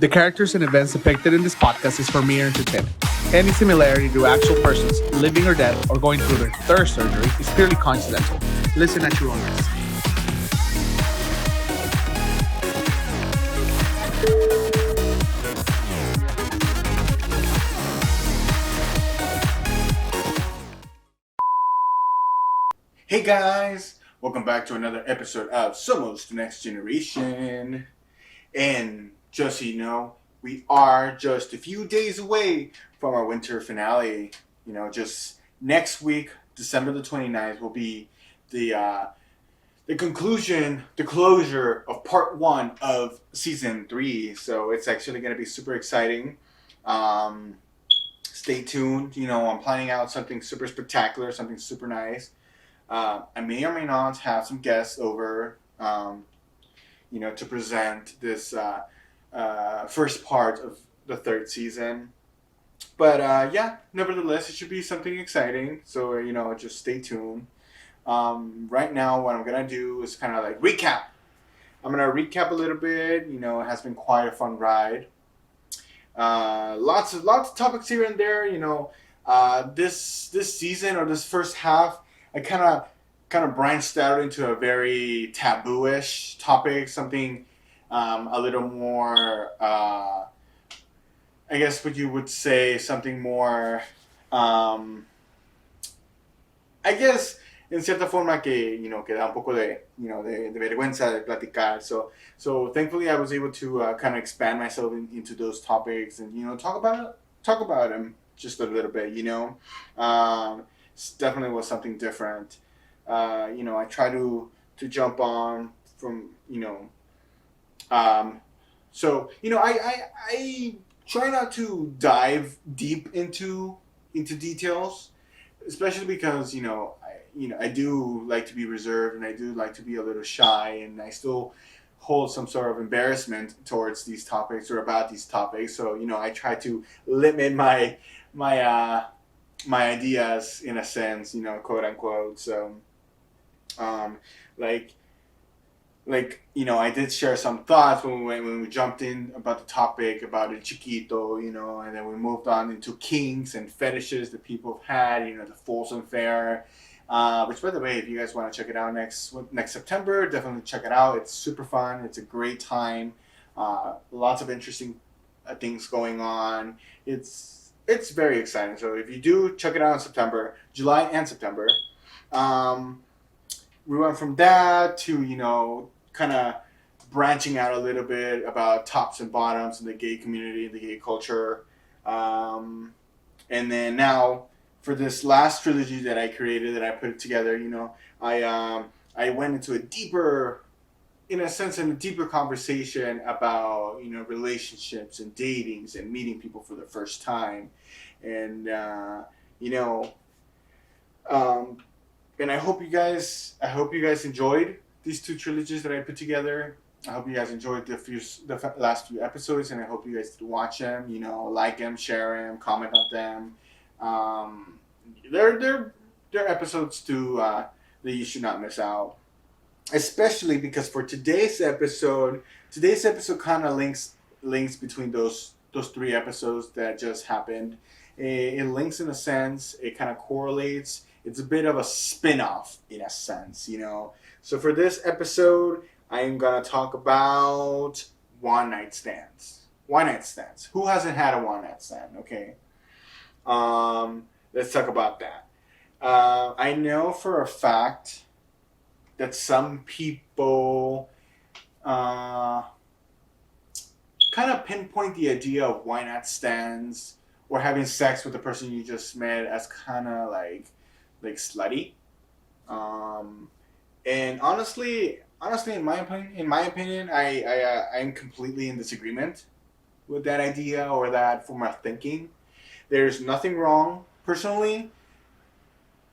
The characters and events depicted in this podcast is for mere entertainment. Any similarity to actual persons, living or dead, or going through their third surgery is purely coincidental. Listen at your own risk. Hey guys, welcome back to another episode of Somos the Next Generation. And just so you know, we are just a few days away from our winter finale. You know, just next week, December the 29th, will be the conclusion, the closure of part 1 of season 3. So it's actually going to be super exciting. Stay tuned. You know, I'm planning out something super spectacular, something super nice. I may or may not have some guests over, to present this first part of the third season. But nevertheless, it should be something exciting. So, just stay tuned. Right now, what I'm going to do is kind of like recap. I'm going to recap a little bit. You know, it has been quite a fun ride. Lots of topics here and there. This season or this first half, I kind of branched out into a very taboo-ish topic, something a little more, I guess what you would say, something more, I guess, en cierta forma que da un poco de vergüenza de platicar. So thankfully I was able to kind of expand myself into those topics and, talk about them just a little bit, definitely was something different. I try to jump on from, I try not to dive deep into details, especially because, I do like to be reserved and I do like to be a little shy, and I still hold some sort of embarrassment towards these topics or about these topics. So, I try to limit my ideas in a sense, quote unquote. So, I did share some thoughts when we jumped in about the topic about El Chiquito, and then we moved on into kinks and fetishes that people have had, the Folsom Fair, which, by the way, if you guys want to check it out next September, definitely check it out. It's super fun. It's a great time. Lots of interesting things going on. It's very exciting. So if you do check it out in September, July and September, we went from that to, kind of branching out a little bit about tops and bottoms in the gay community, the gay culture. And then now for this last trilogy that I created, that I put together, I went into a deeper conversation about, relationships and datings and meeting people for the first time. And, and I hope you guys enjoyed these 2 trilogies that I put together. I hope you guys enjoyed the last few episodes, and I hope you guys did watch them. Like them, share them, comment on them. They're episodes too that you should not miss out. Especially because for today's episode kind of links between those 3 episodes that just happened. It links in a sense. It kind of correlates. It's a bit of a spin-off in a sense, So for this episode, I am going to talk about one-night stands. One-night stands. Who hasn't had a one-night stand, okay? Let's talk about that. I know for a fact that some people kind of pinpoint the idea of one-night stands or having sex with the person you just met as kind of like slutty, and honestly, in my opinion, I'm completely in disagreement with that idea or that form of thinking. There's nothing wrong. Personally,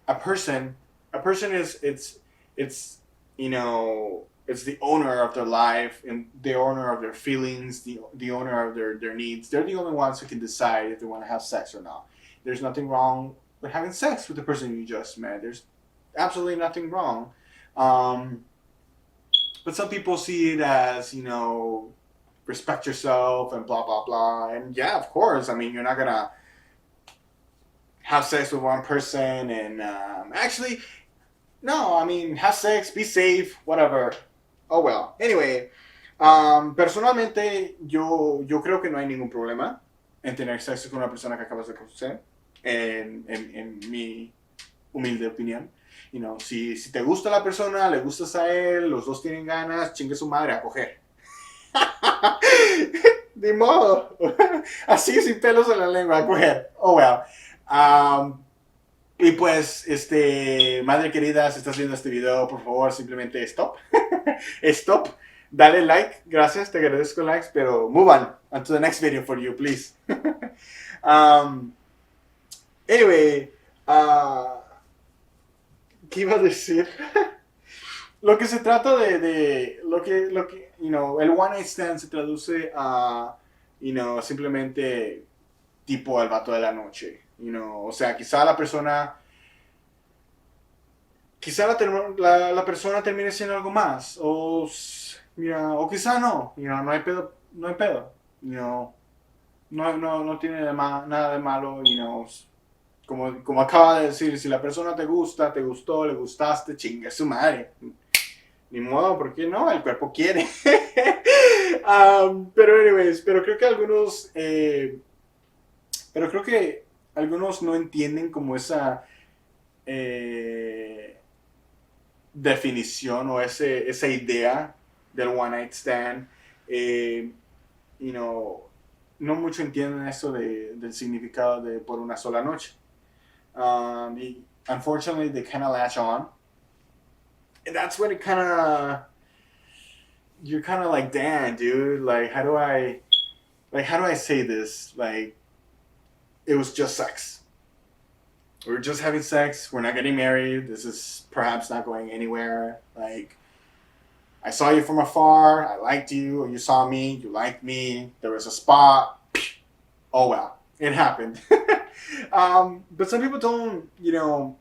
a person is it's the owner of their life and the owner of their feelings, the owner of their needs. They're the only ones who can decide if they want to have sex or not. There's nothing wrong with having sex with the person you just met. There's absolutely nothing wrong. But some people see it as, respect yourself and blah blah blah. And yeah, of course, I mean, you're not gonna have sex with one person and actually, no, I mean, have sex, be safe, whatever. Oh well. Anyway, personalmente yo creo que no hay ningún problema en tener sexo con una persona que acabas de conocer, en mi humilde opinión. You know, si te gusta la persona, le gustas a él, los dos tienen ganas, chingue su madre a coger. Ni modo. Así sin pelos en la lengua, a coger. Oh well. Y pues, madre querida, si estás viendo este video, por favor, simplemente stop. Stop. Dale like. Gracias, te agradezco likes, pero move on to the next video for you, please. Anyway, ¿qué iba a decir? Lo que se trata de lo que, you know, el one night stand se traduce a, you know, simplemente tipo el vato de la noche, you know, o sea, quizá la persona termine siendo algo más, o mira, o quizá no, you know, no hay pedo, you know, no tiene nada de malo, you know. Como acaba de decir, si la persona te gusta, te gustó, le gustaste, chinga su madre. Ni modo, ¿por qué no? El cuerpo quiere. Pero anyways, pero creo que algunos no entienden como esa definición o esa idea del one night stand. You know, no mucho entienden eso del significado de por una sola noche. Unfortunately, they kind of latch on. And that's when you're kind of like, damn, dude, like, how do I say this? Like, it was just sex. We're just having sex. We're not getting married. This is perhaps not going anywhere. Like, I saw you from afar. I liked you. Or you saw me. You liked me. There was a spot. Oh, well, it happened. But some people don't, you know,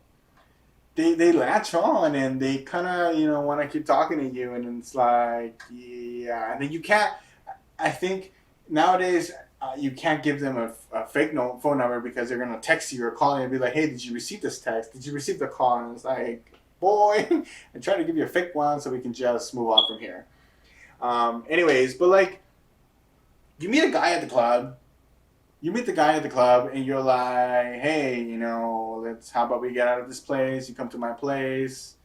they latch on and they kind of, you know, want to keep talking to you, and it's like, yeah, and then you can't, I think nowadays you can't give them a fake phone number because they're going to text you or call you and be like, hey, did you receive this text? Did you receive the call? And it's like, boy, I'm trying to give you a fake one so we can just move on from here. Anyways, but like, you meet a guy at the club, and you're like, hey, you know, how about we get out of this place? You come to my place,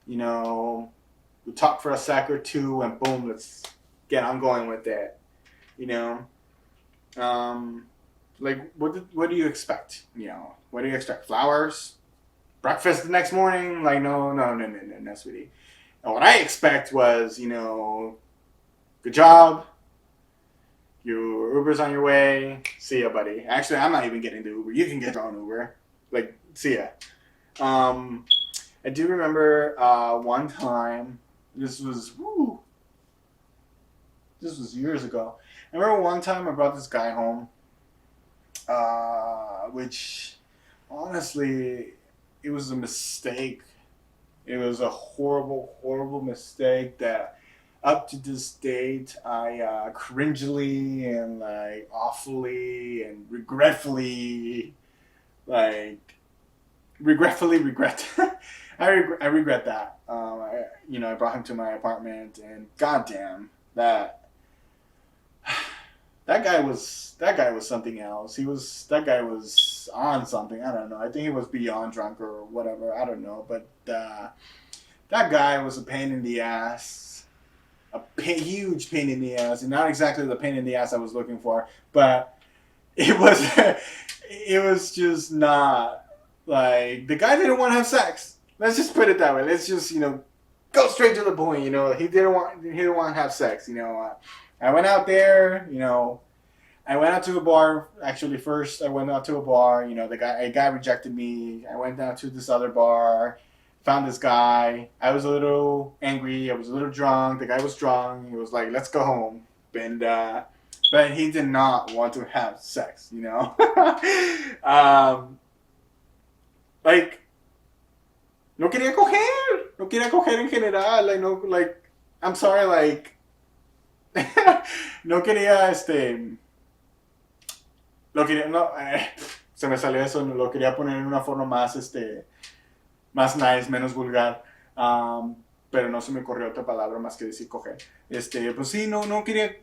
you know, we talk for a sec or two, and boom, let's get on going with it, you know. Like, what do you expect? You know, what do you expect? Flowers? Breakfast the next morning? Like, no, sweetie. And what I expect was, you know, good job. Your Uber's on your way. See ya, buddy. Actually, I'm not even getting the Uber. You can get your own Uber. Like, see ya. I do remember one time. This was years ago. I remember one time I brought this guy home, which honestly, it was a mistake. It was a horrible, horrible mistake that up to this date I cringily and like awfully and regretfully regret. I regret that. I brought him to my apartment, and goddamn, that guy was something else. That guy was on something. I don't know. I think he was beyond drunk or whatever. I don't know. But that guy was a pain in the ass. Huge pain in the ass, and not exactly the pain in the ass I was looking for, but it was just not, like, the guy didn't want to have sex. Let's just put it that way. Let's just, go straight to the point. He didn't want to have sex. I went out there. I went out to a bar. Actually, first I went out to a bar. A guy rejected me. I went down to this other bar. Found this guy. I was a little angry. I was a little drunk. The guy was drunk. He was like, "Let's go home." And but he did not want to have sex. Like, no quería coger. No quería coger en general. I'm sorry. Like, no quería, lo quería, no, se me salió eso, lo quería poner en una forma más, más nice, menos vulgar. Um, pero no se me ocurrió otra palabra más que decir coger. Pues sí, no quería.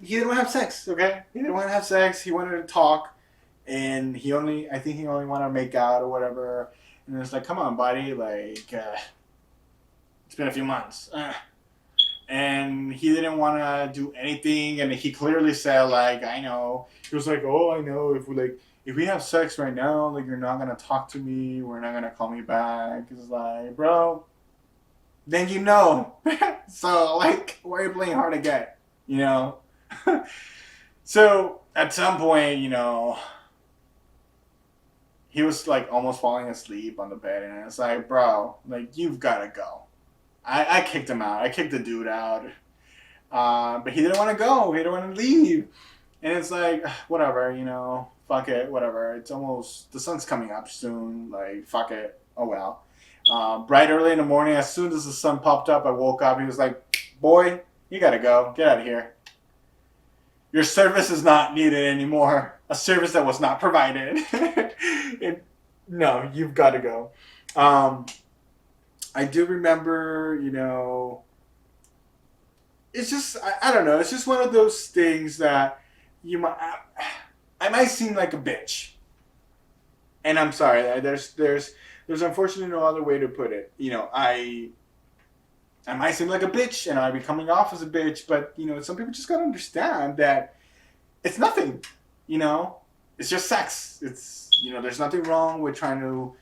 He didn't want to have sex, okay? He didn't want to have sex. He wanted to talk, and I think he only wanted to make out or whatever. And it's like, come on, buddy, like, it's been a few months. And he didn't want to do anything, and he clearly said, like, I know. He was like, oh, I know. If we have sex right now, like, you're not gonna talk to me. We're not gonna call me back. It's like, bro, then you know. So, like, why are you playing hard to get? You know? So, at some point, he was, like, almost falling asleep on the bed. And it's like, bro, like, you've got to go. I kicked him out. I kicked the dude out. But he didn't want to go. He didn't want to leave. And it's like, whatever, fuck it, whatever. It's almost, the sun's coming up soon. Like, fuck it. Oh, well. Bright early in the morning, as soon as the sun popped up, I woke up. He was like, boy, you gotta go. Get out of here. Your service is not needed anymore. A service that was not provided. No, you've got to go. I do remember, it's just, I don't know. It's just one of those things that I might seem like a bitch. And I'm sorry. There's unfortunately no other way to put it. I might seem like a bitch, and I be coming off as a bitch, but some people just gotta understand that it's nothing. It's just sex. It's there's nothing wrong with trying to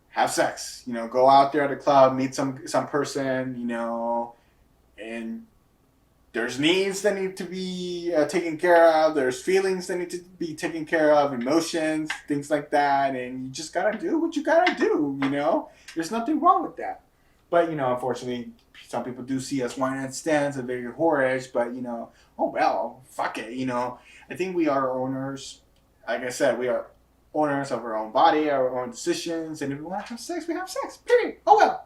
have sex. Go out there at a club, meet some person, and there's needs that need to be taken care of. There's feelings that need to be taken care of, emotions, things like that, and you just gotta do what you gotta do. There's nothing wrong with that. But unfortunately, some people do see us one night stands and very whorish. But oh well, fuck it. I think we are owners. Like I said, we are owners of our own body, our own decisions, and if we want to have sex, we have sex. Period. Oh well.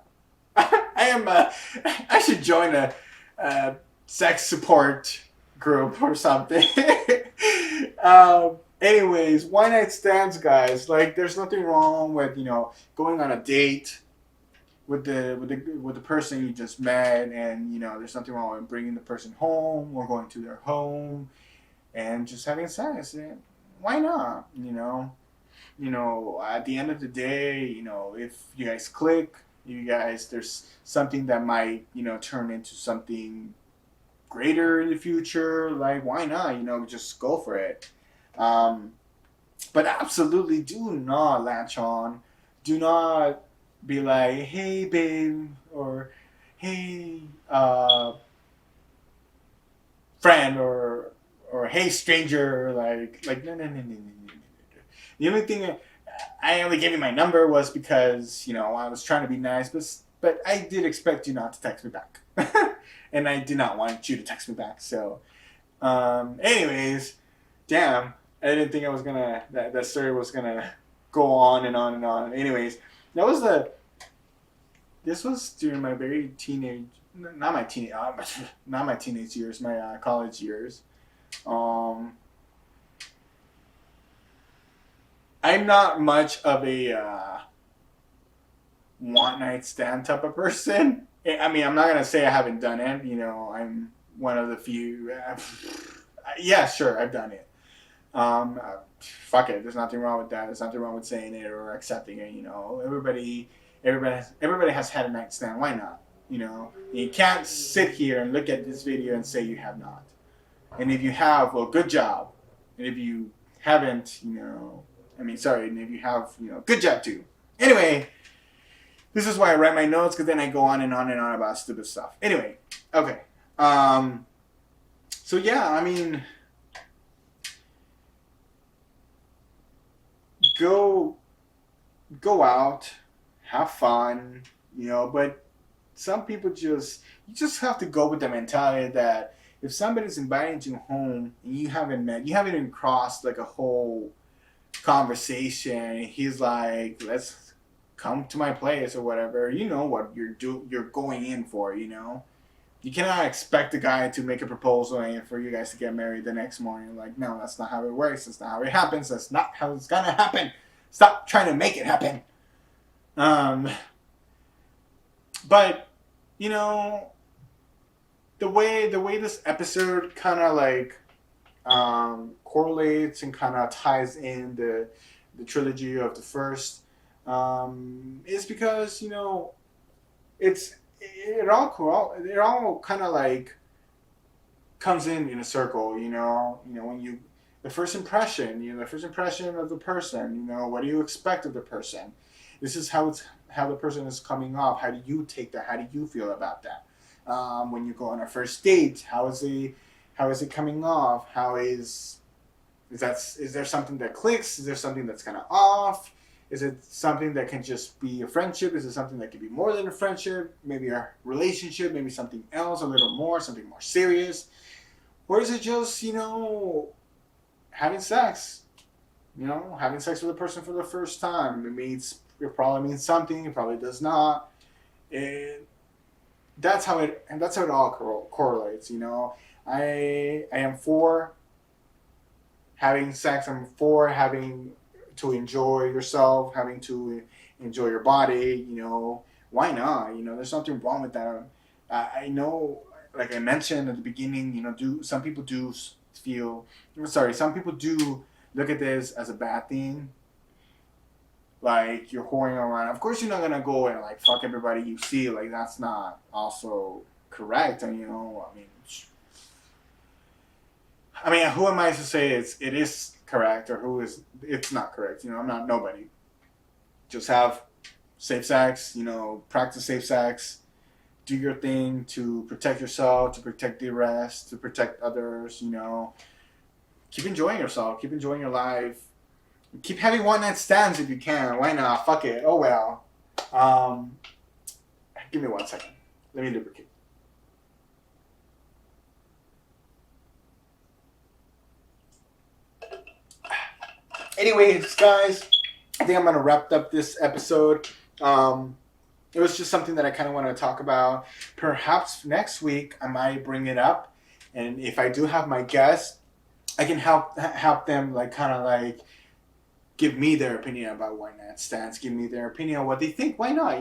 I am. I should join a sex support group or something. Anyways, one night stands, guys. Like, there's nothing wrong with going on a date with the person you just met, and there's nothing wrong with bringing the person home or going to their home and just having sex. Why not? At the end of the day, if you guys click, there's something that might turn into something greater in the future. Like, why not? Just go for it. But absolutely do not latch on. Do not be like, hey babe, or hey friend, or hey stranger, like no. The only thing I only gave you my number was because I was trying to be nice, but I did expect you not to text me back. And I did not want you to text me back. So anyways, damn, I didn't think I was gonna that story was gonna go on and on and on. Anyways, this was during my very not my teenage years, my college years. I'm not much of a one night stand type of person. I mean, I'm not gonna say I haven't done it. I'm one of the few. Yeah, sure, I've done it. Fuck it. There's nothing wrong with that. There's nothing wrong with saying it or accepting it. Everybody has had a night stand. Why not? You can't sit here and look at this video and say you have not. And if you have, well, good job. And if you haven't, sorry. And if you have, good job too. Anyway, this is why I write my notes, because then I go on and on and on about stupid stuff. Anyway, okay. So yeah, go out, have fun, but some people you just have to go with the mentality that if somebody's inviting you home and you haven't even crossed like a whole conversation, he's like, let's come to my place or whatever, what you're going in for, You cannot expect the guy to make a proposal and for you guys to get married the next morning. Like, no, that's not how it works. That's not how it happens. That's not how it's gonna happen. Stop trying to make it happen. But you know, the way this episode kind of like correlates and kind of ties in the trilogy of the first is because it all kind of like comes in a circle. When the first impression, the first impression of the person. What do you expect of the person? This is how the person is coming off. How do you take that? How do you feel about that? When you go on a first date, how is it coming off? Is there something that clicks? Is there something that's kind of off? Is it something that can just be a friendship? Is it something that can be more than a friendship? Maybe a relationship? Maybe something else, a little more, something more serious? Or is it just, having sex? Having sex with a person for the first time. It probably means something. It probably does not. That's how it all correlates. I am for having sex. I'm for having to enjoy yourself, having to enjoy your body. Why not? There's nothing wrong with that. I know, like I mentioned at the beginning, some people do look at this as a bad thing. Like, you're whoring around. Of course, you're not gonna go and like fuck everybody you see. Like, that's not also correct. And who am I to say it is correct or it's not correct? I'm not nobody. Just have safe sex. Practice safe sex. Do your thing to protect yourself, to protect the rest, to protect others. Keep enjoying yourself. Keep enjoying your life. Keep having one-night stands if you can. Why not? Fuck it. Oh well. Give me 1 second. Let me lubricate. Anyways, guys, I think I'm gonna wrap up this episode. It was just something that I kind of want to talk about. Perhaps next week I might bring it up, and if I do have my guests, I can help them like kind of like give me their opinion about one-night stands, give me their opinion on what they think. Why not?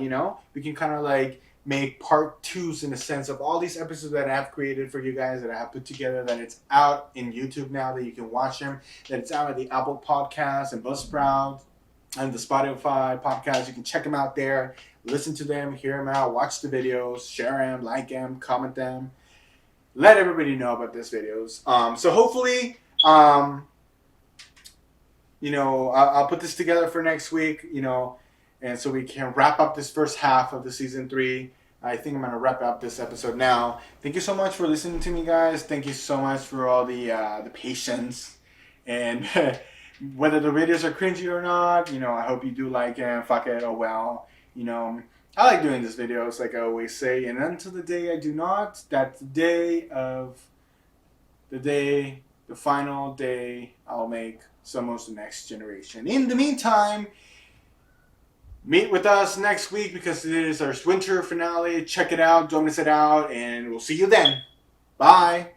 We can kind of like make part twos in a sense of all these episodes that I have created for you guys, that I have put together, that it's out in YouTube now, that you can watch them, that it's out at the Apple Podcast and Buzzsprout and the Spotify podcast. You can check them out there, listen to them, hear them out, watch the videos, share them, like them, comment them. Let everybody know about these videos. So hopefully, I'll put this together for next week, and so we can wrap up this first half of the season 3. I think I'm going to wrap up this episode now. Thank you so much for listening to me, guys. Thank you so much for all the patience. And whether the videos are cringy or not, I hope you do like it. Fuck it, oh well. I like doing these videos, like I always say. And until the day I do not, that's the final day I'll make Somos the Next Generation. In the meantime, meet with us next week because it is our winter finale. Check it out, don't miss it out, and we'll see you then. Bye.